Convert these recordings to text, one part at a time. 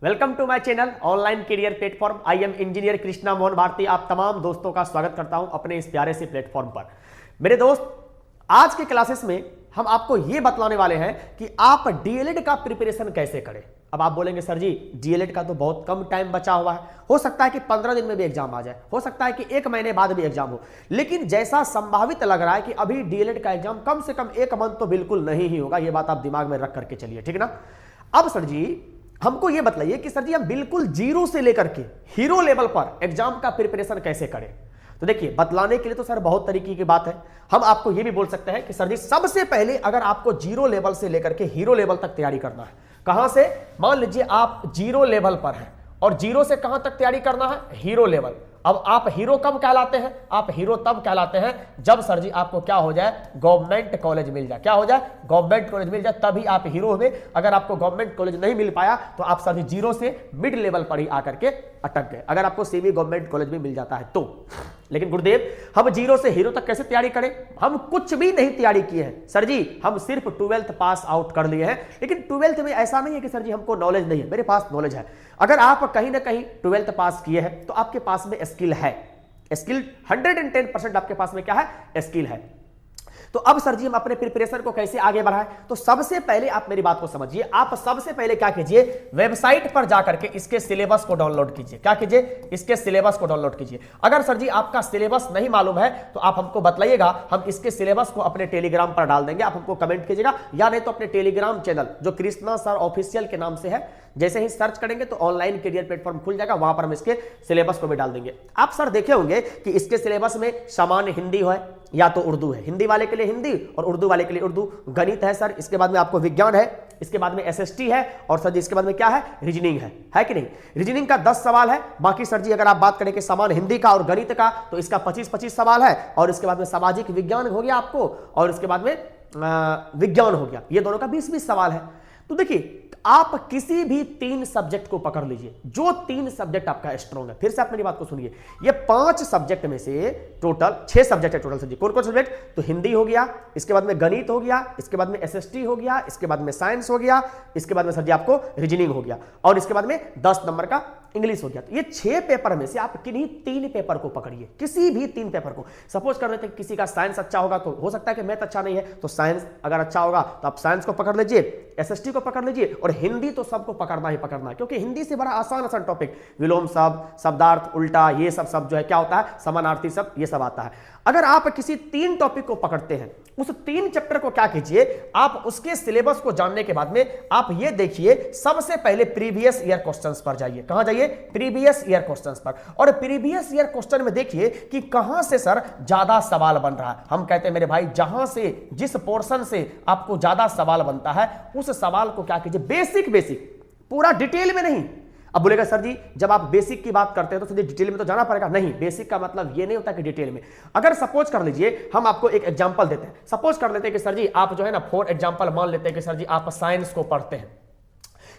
Welcome to my channel online career platform. I am engineer Krishna Mohan Bharti. आप तमाम दोस्तों का स्वागत करता हूं अपने इस प्यारे से प्लेटफॉर्म पर। मेरे दोस्त, आज के क्लासेस में हम आपको यह बतलाने वाले हैं कि आप डीएलएड का प्रिपरेशन कैसे करें। अब आप बोलेंगे सर जी डीएलएड का तो बहुत कम टाइम बचा हुआ है, हो सकता है कि 15 दिन में भी एग्जाम आ जाए, हो सकता है कि 1 महीने बाद भी एग्जाम हो, लेकिन जैसा संभावित लग रहा है कि अभी डीएलएड का एग्जाम कम से कम 1 मंथ तो बिल्कुल नहीं ही होगा। यह बात आप दिमाग में रख करके चलिए, ठीक ना। अब सर जी हमको यह बताइए कि सर जी हम बिल्कुल जीरो से लेकर के हीरो लेवल पर एग्जाम का प्रिपरेशन कैसे करें। तो देखिए, बतलाने के लिए तो सर बहुत तरीके की बात है। हम आपको यह भी बोल सकते हैं कि सर जी सबसे पहले अगर आपको जीरो लेवल से लेकर के हीरो लेवल तक तैयारी करना है, कहां से, मान लीजिए आप जीरो लेवल पर हैं और जीरो से कहां तक तैयारी करना है, हीरो लेवल। अब आप हीरो कब कहलाते हैं, आप हीरो तब कहलाते हैं जब सर जी आपको क्या हो जाए, गवर्नमेंट कॉलेज मिल जाए। क्या हो जाए, गवर्नमेंट कॉलेज मिल जाए, तभी आप हीरो हुए। अगर आपको गवर्नमेंट कॉलेज नहीं मिल पाया तो आप सर जी जीरो से मिड लेवल पर ही आकर के अटक गए, अगर आपको सेमी गवर्नमेंट कॉलेज में मिल जाता है तो। लेकिन गुरुदेव हम जीरो से हीरो तक कैसे तैयारी करें, हम कुछ भी नहीं तैयारी किए हैं सर जी, हम सिर्फ 12th पास आउट कर लिए हैं। लेकिन 12th में ऐसा नहीं है कि सर जी हमको नॉलेज नहीं है, मेरे पास नॉलेज है। अगर आप कहीं ना कहीं 12th पास किए हैं तो आपके पास में स्किल है, स्किल 110% आपके पास में क्या है, स्किल है। तो अब सर जी हम अपने प्रिपरेशन को कैसे आगे बढ़ाएं, तो सबसे पहले आप मेरी बात को समझिए। आप सबसे पहले क्या कीजिए, वेबसाइट पर जाकर के इसके सिलेबस को डाउनलोड कीजिए। क्या कीजिए, इसके सिलेबस को डाउनलोड कीजिए। अगर सर जी आपका सिलेबस नहीं मालूम है तो आप हमको बतलाइएगा, हम इसके सिलेबस को अपने टेलीग्राम पर डाल देंगे, आप हमको कमेंट कीजिएगा, या नहीं तो अपने टेलीग्राम चैनल जो कृष्णा सर ऑफिशियल के नाम से है, जैसे ही सर्च करेंगे तो ऑनलाइन करियर प्लेटफॉर्म खुल जाएगा, वहां पर हम इसके सिलेबस को भी डाल देंगे। आप सर देखे होंगे कि इसके सिलेबस में सामान्य हिंदी है या तो उर्दू है, हिंदी वाले के लिए हिंदी और उर्दू वाले के लिए उर्दू। गणित है सर, इसके बाद में आपको विज्ञान है, इसके बाद में एसएसटी है, और सर जी इसके बाद में क्या है, रीजनिंग है कि नहीं। रीजनिंग का 10 सवाल है। बाकी सर जी अगर आप बात करें कि सामान्य हिंदी का और गणित का तो इसका 25-25 सवाल है, और इसके बाद में सामाजिक विज्ञान हो गया आपको, और इसके बाद में विज्ञान हो गया, ये दोनों का 20-20 सवाल है। तो देखिए आप किसी भी 3 सब्जेक्ट को पकड़ लीजिए, जो 3 सब्जेक्ट आपका स्ट्रॉन्ग है। फिर से आप मेरी बात को सुनिए, ये 5 सब्जेक्ट में से टोटल 6 सब्जेक्ट है टोटल। सब्जेक्ट कौन कौन सब्जेक्ट, तो हिंदी हो गया, इसके बाद में गणित हो गया, इसके बाद में एसएसटी हो गया, इसके बाद में साइंस हो गया, इसके बाद में सर जी आपको रीजनिंग हो गया, और इसके बाद में 10 नंबर का इंग्लिश हो गया। तो ये 6 पेपर में से आप किन्हीं 3 पेपर को पकड़िए, किसी भी 3 पेपर को। सपोज कर लेते हैं किसी का साइंस अच्छा होगा तो हो सकता है कि मैथ अच्छा नहीं है, तो साइंस अगर अच्छा होगा तो आप साइंस को पकड़ लीजिए, एसएसटी को पकड़ लीजिए, और हिंदी तो सबको पकड़ना ही पकड़ना है, क्योंकि हिंदी से बड़ा आसान टॉपिक, विलोम शब्द, शब्दार्थ, उल्टा, ये सब जो है क्या होता है, समानार्थी शब्द, ये सब आता है। अगर आप किसी 3 टॉपिक को पकड़ते हैं, उस 3 चैप्टर को क्या कीजिए, आप उसके सिलेबस को जानने के बाद में आप ये देखिए, सबसे पहले प्रीवियस ईयर क्वेश्चंस पर जाइए। कहां जाइए, प्रीवियस ईयर क्वेश्चंस पर, और प्रीवियस ईयर क्वेश्चन में देखिए कि कहां से सर ज्यादा सवाल बन रहा है। हम कहते हैं मेरे भाई, जहां से, जिस पोर्शन से आपको ज्यादा सवाल बनता है उस सवाल को क्या कीजिए, बेसिक पूरा डिटेल में नहीं। अब बोलेगा सर जी जब आप बेसिक की बात करते हैं तो सीधे डिटेल में तो जाना पड़ेगा, नहीं, बेसिक का मतलब ये नहीं होता कि डिटेल में। अगर सपोज कर लीजिए, हम आपको एक एग्जांपल देते हैं, सपोज कर लेते हैं कि सर जी आप जो है ना, फॉर एग्जांपल मान लेते हैं कि सर जी आप साइंस को पढ़ते हैं।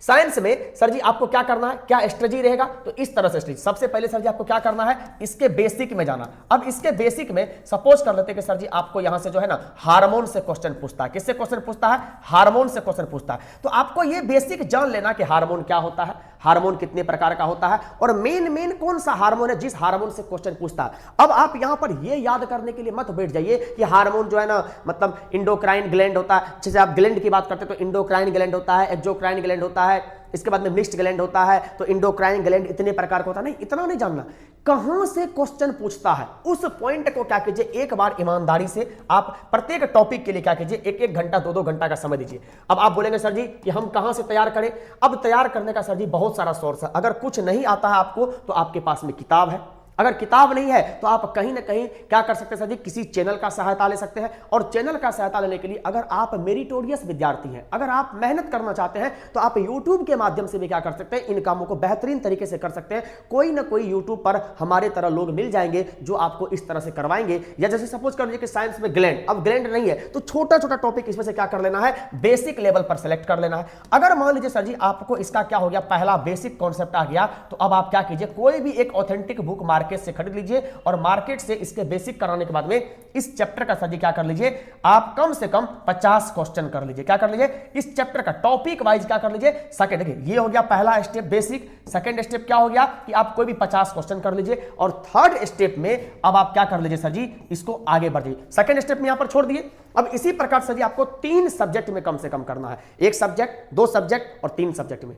साइंस में सर जी आपको क्या करना है, क्या स्ट्रेटजी रहेगा, तो इस तरह से स्ट्रेटजी। सबसे पहले सर जी आपको क्या करना है, इसके बेसिक में जाना। अब इसके बेसिक में सपोज कर लेते हैं कि सर जी आपको यहां से जो है ना हार्मोन से क्वेश्चन पूछता है। किससे क्वेश्चन पूछता है, हार्मोन से क्वेश्चन पूछता है। तो आपको ये बेसिक जान लेना कि हार्मोन क्या होता है, हार्मोन कितने प्रकार का होता है, और मेन कौन सा हार्मोन है जिस हार्मोन से क्वेश्चन पूछता है। अब आप यहां पर ये याद करने के लिए मत बैठ जाइए कि हार्मोन जो है ना मतलब इंडोक्राइन ग्लैंड होता है। जैसे आप ग्लैंड की बात करते हैं तो इंडोक्राइन ग्लैंड होता है, एक्सोक्राइन ग्लैंड होता है, इसके बाद में मिक्स्ड ग्लैंड होता है, तो इंडोक्राइन ग्लैंड इतने प्रकार का होता है। नहीं, इतना नहीं जानना, कहां से क्वेश्चन पूछता है उस पॉइंट को क्या कीजिए, एक बार ईमानदारी से आप प्रत्येक टॉपिक के लिए क्या कीजिए, 1-1 घंटा 2-2 घंटा का समय दीजिए। अब आप बोलेंगे सर जी कि हम कहां से तैयार करें। अब तैयार करने का सर जी बहुत सारा सोर्स है। अगर कुछ नहीं आता है आपको तो आपके पास में किताब है, अगर किताब नहीं है तो आप कहीं ना कहीं क्या कर सकते हैं सर जी, किसी चैनल का सहायता ले सकते हैं। और चैनल का सहायता लेने के लिए अगर आप मेरिटोरियस विद्यार्थी हैं, अगर आप मेहनत करना चाहते हैं तो आप यूट्यूब के माध्यम से भी क्या कर सकते हैं, इन कामों को बेहतरीन तरीके से कर सकते हैं। कोई ना कोई यूट्यूब पर हमारे तरह लोग मिल जाएंगे जो आपको इस तरह से करवाएंगे। या जैसे सपोज कर लीजिए कि साइंस में ग्लैंड, अब ग्लैंड नहीं है तो छोटा छोटा टॉपिक इसमें से क्या कर लेना है, बेसिक लेवल पर सेलेक्ट कर लेना है। अगर मान लीजिए सर जी आपको इसका क्या हो गया, पहला बेसिक कॉन्सेप्ट आ गया, तो अब आप क्या कीजिए, कोई भी एक ऑथेंटिक बुक मार्केट से खरीद लीजिए और मार्केट से इसके बेसिक कराने के बाद में इस चैप्टर का सर जी क्या कर लीजिए, आप कम से कम 50 क्वेश्चन कर लीजिए। क्या कर लीजिए, इस चैप्टर का टॉपिक वाइज क्या कर लीजिए, सेकंड। देखिए ये हो गया पहला स्टेप बेसिक। सेकंड स्टेप क्या हो गया कि आप कोई भी 50 क्वेश्चन कर लीजिए और थर्ड स्टेप में अब आप क्या कर लीजिए सर जी, इसको आगे बढ़ जाइए। सेकंड स्टेप में यहां पर छोड़ दिए। अब इसी प्रकार सर जी आपको 3 सब्जेक्ट में कम से कम करना है, 1 सब्जेक्ट, 2 सब्जेक्ट और 3 सब्जेक्ट में,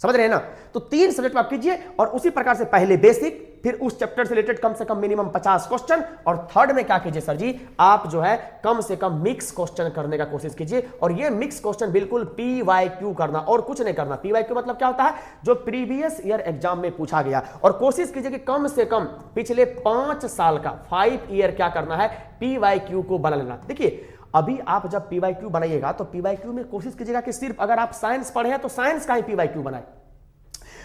समझ रहे हैं ना। तो 3 सब्जेक्ट में आप कीजिए और उसी प्रकार से पहले बेसिक, फिर उस चैप्टर से रिलेटेड कम से कम मिनिमम 50 क्वेश्चन और थर्ड में क्या कीजिए सर जी, आप जो है कम से कम मिक्स क्वेश्चन करने का कोशिश कीजिए। और ये मिक्स क्वेश्चन बिल्कुल PYQ करना और कुछ नहीं करना। PYQ मतलब क्या होता है, जो प्रीवियस ईयर एग्जाम में पूछा गया, और कोशिश कीजिए कि कम से कम पिछले 5 साल का 5 ईयर क्या करना है, PYQ को बना लेना। देखिए अभी आप जब PYQ बनाइएगा तो PYQ में कोशिश कीजिएगा कि सिर्फ अगर आप साइंस पढ़े हैं तो साइंस का ही PYQ बनाए।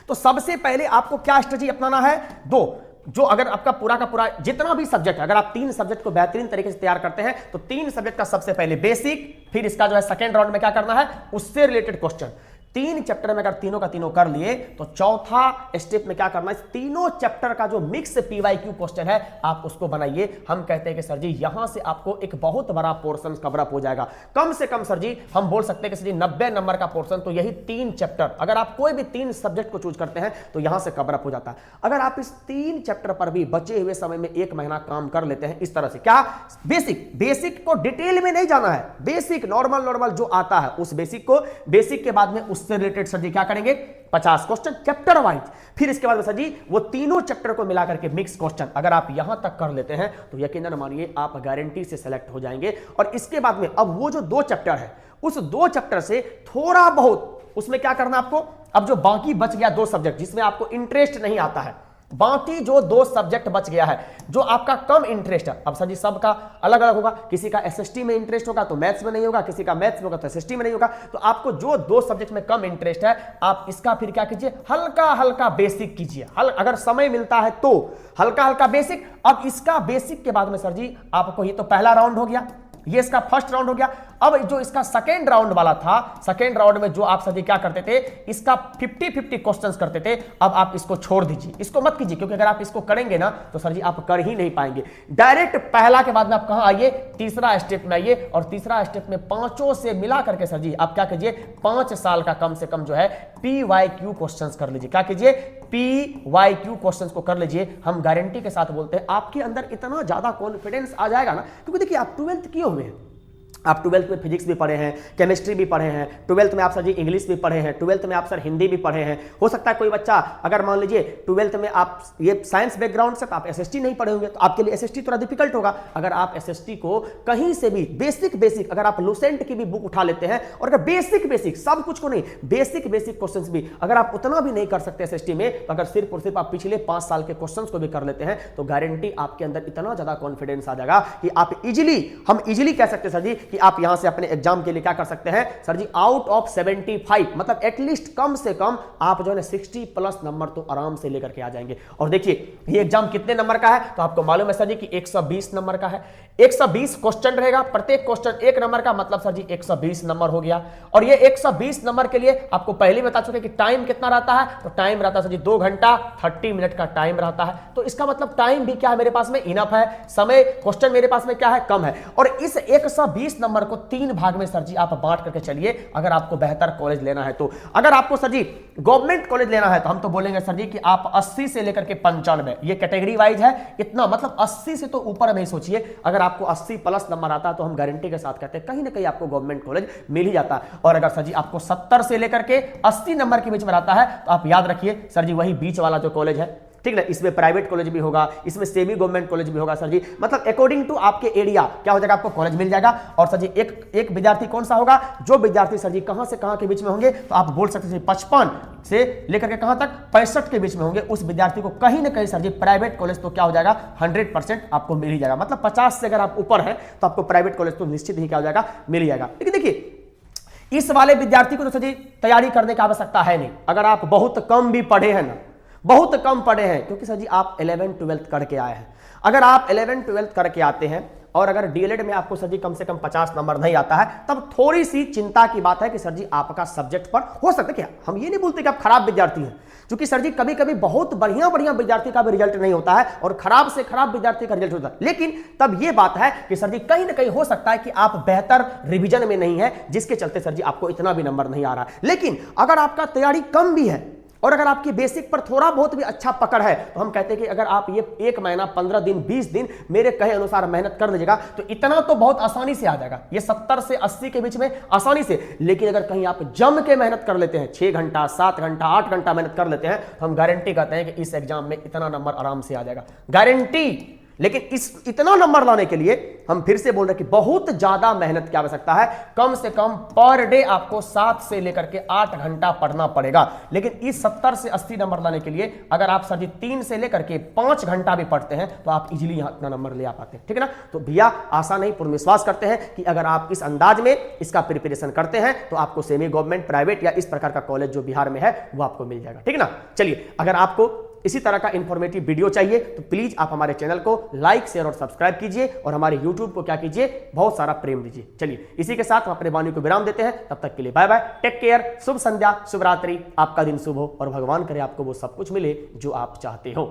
तो सबसे पहले आपको क्या स्ट्रेटजी अपनाना है, 2, जो अगर आपका पूरा का पूरा जितना भी सब्जेक्ट, अगर आप 3 सब्जेक्ट को बेहतरीन तरीके से तैयार करते हैं तो 3 सब्जेक्ट का सबसे पहले बेसिक, फिर इसका जो है सेकंड राउंड में क्या करना है, उससे रिलेटेड क्वेश्चन। 3 चैप्टर में अगर तीनों का तीनों कर लिए तो चौथा स्टेप में क्या करना है, तीनों चैप्टर का जो मिक्स PYQ क्वेश्चन है आप उसको बनाइए। हम कहते हैं कि सर जी यहां से आपको एक बहुत बड़ा पोर्शन कवर अप हो जाएगा। कम से कम सर जी हम बोल सकते हैं कि सर जी 90 नंबर का पोर्शन तो यही 3 चैप्टर, अगर आप कोई भी 3 सब्जेक्ट को चूज करते हैं तो यहां से कवर अप हो जाता है। अगर आप इस 3 चैप्टर पर भी बचे हुए समय में 1 महीना काम कर लेते हैं इस तरह से, क्या बेसिक को डिटेल में नहीं जाना है, बेसिक नॉर्मल जो आता है उस बेसिक को, बेसिक के बाद में उससे रिलेटेड सर जी क्या करेंगे, 50 क्वेश्चन चैप्टर वाइज। फिर इसके बाद में सर जी वो तीनों चैप्टर को मिला करके मिक्स क्वेश्चन, अगर आप यहां तक कर लेते हैं तो यकीनन मानिए आप गारंटी से सेलेक्ट हो जाएंगे। और इसके बाद में अब वो जो 2 चैप्टर है, उस 2 चैप्टर से थोड़ा बहुत उसमें क्या करना आपको, अब जो बाकी बच गया 2 सब्जेक्ट जिसमें आपको इंटरेस्ट नहीं आता है, बाकी जो 2 सब्जेक्ट बच गया है जो आपका कम इंटरेस्ट है। अब सर जी सबका अलग अलग होगा, किसी का SST में इंटरेस्ट होगा तो मैथ्स में नहीं होगा, किसी का मैथ्स में होगा तो SST में नहीं होगा। तो आपको जो 2 सब्जेक्ट में कम इंटरेस्ट है आप इसका फिर क्या कीजिए, हल्का हल्का बेसिक कीजिए, अगर समय मिलता है तो हल्का हल्का बेसिक। अब इसका बेसिक के बाद में सर जी आपको, ये तो पहला राउंड हो गया, ये इसका फर्स्ट राउंड हो गया। अब जो इसका सेकेंड राउंड वाला था, सेकेंड राउंड में जो आप सभी क्या करते थे, इसका 50-50 क्वेश्चंस करते थे, अब आप इसको छोड़ दीजिए, इसको मत कीजिए, क्योंकि अगर आप इसको करेंगे ना तो सर जी आप कर ही नहीं पाएंगे। डायरेक्ट पहला के बाद में आप कहां आइए, तीसरा स्टेप में आइए, और तीसरा स्टेप में 5 से मिला करके सर जी आप क्या कीजिए, 5 साल का कम से कम जो है PYQ क्वेश्चंस कर लीजिए। क्या कीजिए, PYQ क्वेश्चंस को कर लीजिए। हम गारंटी के साथ बोलते हैं आपके अंदर इतना ज्यादा कॉन्फिडेंस आ जाएगा ना, क्योंकि देखिए आप 12th किए हुए हैं, आप 12th में फिजिक्स भी पढ़े हैं, केमिस्ट्री भी पढ़े हैं, 12th में आप सर जी इंग्लिश भी पढ़े हैं, 12th में आप सर हिंदी भी पढ़े हैं। हो सकता है कोई बच्चा अगर मान लीजिए 12th में आप ये साइंस बैकग्राउंड से, तो आप SST नहीं पढ़े होंगे, तो आपके लिए SST थोड़ा डिफिकल्ट होगा। अगर आप SST को कहीं से भी बेसिक अगर आप लुसेंट की भी बुक उठा लेते हैं, और अगर बेसिक सब कुछ को नहीं, बेसिक क्वेश्चंस भी अगर आप उतना भी नहीं कर सकते SST में, तो अगर सिर्फ और सिर्फ आप पिछले 5 साल के क्वेश्चंस को भी कर लेते हैं तो गारंटी आपके अंदर इतना ज्यादा कॉन्फिडेंस आ जाएगा कि आप हम इजीली कह सकते हैं सर जी कि आप यहां से अपने एग्जाम के लिए क्या कर सकते हैं सर जी, आउट ऑफ 75 मतलब एटलीस्ट कम से कम आप जो है ना 60+ नंबर तो आराम से लेकर के आ जाएंगे। और देखिए ये एग्जाम कितने नंबर का है, तो आपको मालूम है सर जी कि 120 नंबर का है। 120 क्वेश्चन रहेगा, प्रत्येक क्वेश्चन 1 नंबर का, मतलब सर जी 120 नंबर हो गया। और ये 120 नंबर के लिए आपको पहले ही बता चुके कि टाइम कितना रहता है, तो टाइम रहता है सर जी 2 घंटा 30 मिनट का टाइम रहता है। तो इसका मतलब टाइम भी क्या है मेरे पास में, इनफ है। समय क्वेश्चन मेरे पास में क्या है, कम है। और इस 120 नंबर को 3 भाग में सर जी आप बांट करके चलिए, अगर आपको बेहतर कॉलेज लेना है तो। अगर आपको सर जी गवर्नमेंट कॉलेज लेना है तो हम तो बोलेंगे सर जी कि आप 80 से लेकर के 95, ये कैटेगरी वाइज है, इतना मतलब 80 से तो ऊपर में ही सोचिए। अगर आपको 80+ नंबर आता है तो हम गारंटी के साथ कहते हैं कहीं ना कहीं आपको गवर्नमेंट कॉलेज मिल ही जाता है। और अगर सर जी आपको 70 से लेकर के 80 नंबर के बीच में आता है तो आप याद रखिए सर जी वही बीच वाला जो कॉलेज है, ठीक ना, इसमें प्राइवेट कॉलेज भी होगा, इसमें सेमी गवर्नमेंट कॉलेज भी होगा सर जी। मतलब अकॉर्डिंग टू आपके एरिया क्या हो जाएगा, आपको कॉलेज मिल जाएगा। और सर जी एक विद्यार्थी कौन सा होगा, जो विद्यार्थी सर जी कहां से कहां के बीच में होंगे, तो आप बोल सकते हैं 55 से लेकर के कहां तक 65 के बीच में होंगे, उस विद्यार्थी को कहीं ना कहीं सर जी प्राइवेट कॉलेज तो क्या हो जाएगा 100% आपको मिल ही जाएगा। मतलब 50 से अगर आप ऊपर है तो आपको प्राइवेट कॉलेज तो निश्चित ही क्या हो जाएगा, मिल जाएगा। लेकिन देखिए इस वाले विद्यार्थी को तो सर जी तैयारी करने की आवश्यकता है नहीं, अगर आप बहुत कम भी पढ़े हैं ना, बहुत कम पढ़े हैं, क्योंकि सर जी आप 11th 12th करके आए हैं। अगर आप 11th 12th करके आते हैं और अगर डीएलएड में आपको सर जी कम से कम 50 नंबर नहीं आता है, तब थोड़ी सी चिंता की बात है कि सर जी आपका सब्जेक्ट पर हो सकता है क्या, हम ये नहीं बोलते कि आप खराब विद्यार्थी हैं, क्योंकि सर जी कभी कभी बहुत बढ़िया बढ़िया विद्यार्थी का भी रिजल्ट नहीं होता है और खराब से खराब विद्यार्थी का रिजल्ट होता है। लेकिन तब यह बात है कि सर जी कहीं ना कहीं हो सकता है कि आप बेहतर रिवीजन में नहीं है, जिसके चलते सर जी आपको इतना भी नंबर नहीं आ रहा है। लेकिन अगर आपका तैयारी कम भी है और अगर आपकी बेसिक पर थोड़ा बहुत भी अच्छा पकड़ है, तो हम कहते हैं कि अगर आप ये 1 महीना 15 दिन 20 दिन मेरे कहे अनुसार मेहनत कर लीजिएगा तो इतना तो बहुत आसानी से आ जाएगा, ये 70 से 80 के बीच में आसानी से। लेकिन अगर कहीं आप जम के मेहनत कर लेते हैं, 6 घंटा 7 घंटा 8 घंटा मेहनत कर लेते हैं, तो हम गारंटी कहते हैं कि इस एग्जाम में इतना नंबर आराम से आ जाएगा, गारंटी। लेकिन इस इतना नंबर लाने के लिए हम फिर से बोल रहे हैं कि बहुत ज्यादा मेहनत की आवश्यकता है। कम से कम पर डे आपको 7 से लेकर के 8 घंटा पढ़ना पड़ेगा। लेकिन इस 70 से 80 नंबर लाने के लिए अगर आप सर जी 3 से लेकर के 5 घंटा भी पढ़ते हैं तो आप इजीली यहां इतना नंबर ले आ पाते हैं, ठीक है ना। तो भैया आशा नहीं पूर्ण विश्वास करते हैं कि अगर आप इस अंदाज में इसका प्रिपरेशन करते हैं तो आपको सेमी गवर्नमेंट, प्राइवेट या इस प्रकार का कॉलेज जो बिहार में है वो आपको मिल जाएगा, ठीक है ना। चलिए, अगर आपको इसी तरह का इंफॉर्मेटिव वीडियो चाहिए तो प्लीज आप हमारे चैनल को लाइक, शेयर और सब्सक्राइब कीजिए और हमारे यूट्यूब को क्या कीजिए, बहुत सारा प्रेम दीजिए। चलिए, इसी के साथ हम अपने वाणी को विराम देते हैं। तब तक के लिए बाय बाय, टेक केयर, शुभ संध्या, शुभ रात्रि, आपका दिन शुभ हो और भगवान करे आपको वो सब कुछ मिले जो आप चाहते हो।